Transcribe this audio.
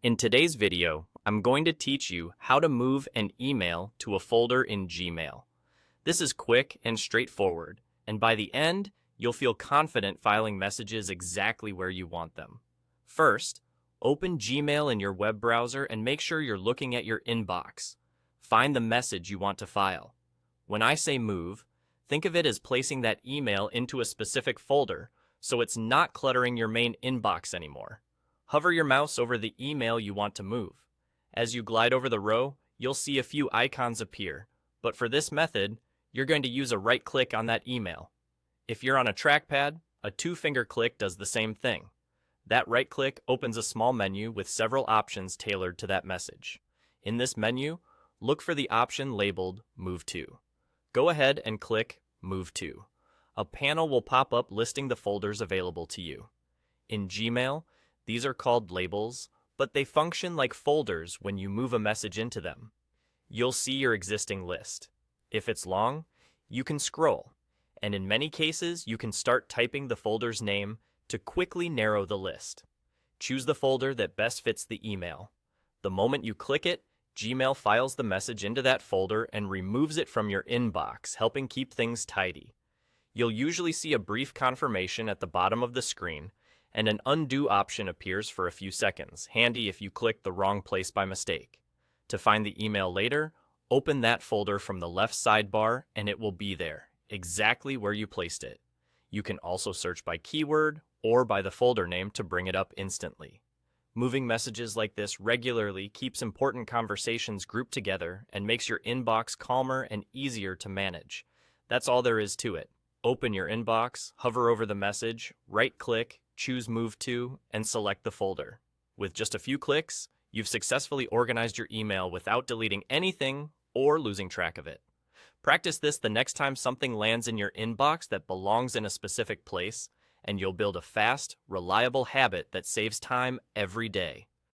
In today's video, I'm going to teach you how to move an email to a folder in Gmail. This is quick and straightforward, and by the end, you'll feel confident filing messages exactly where you want them. First, open Gmail in your web browser and make sure you're looking at your inbox. Find the message you want to file. When I say move, think of it as placing that email into a specific folder, so it's not cluttering your main inbox anymore. Hover your mouse over the email you want to move. As you glide over the row, you'll see a few icons appear, but for this method, you're going to use a right click on that email. If you're on a trackpad, a two-finger click does the same thing. That right click opens a small menu with several options tailored to that message. In this menu, look for the option labeled Move To. Go ahead and click Move To. A panel will pop up listing the folders available to you. In Gmail, these are called labels, but they function like folders when you move a message into them. You'll see your existing list. If it's long, you can scroll, and in many cases, you can start typing the folder's name to quickly narrow the list. Choose the folder that best fits the email. The moment you click it, Gmail files the message into that folder and removes it from your inbox, helping keep things tidy. You'll usually see a brief confirmation at the bottom of the screen, and an undo option appears for a few seconds, handy if you click the wrong place by mistake. To find the email later, open that folder from the left sidebar and it will be there, exactly where you placed it. You can also search by keyword or by the folder name to bring it up instantly. Moving messages like this regularly keeps important conversations grouped together and makes your inbox calmer and easier to manage. That's all there is to it. Open your inbox, hover over the message, right-click, choose Move To, and select the folder. With just a few clicks, you've successfully organized your email without deleting anything or losing track of it. Practice this the next time something lands in your inbox that belongs in a specific place, and you'll build a fast, reliable habit that saves time every day.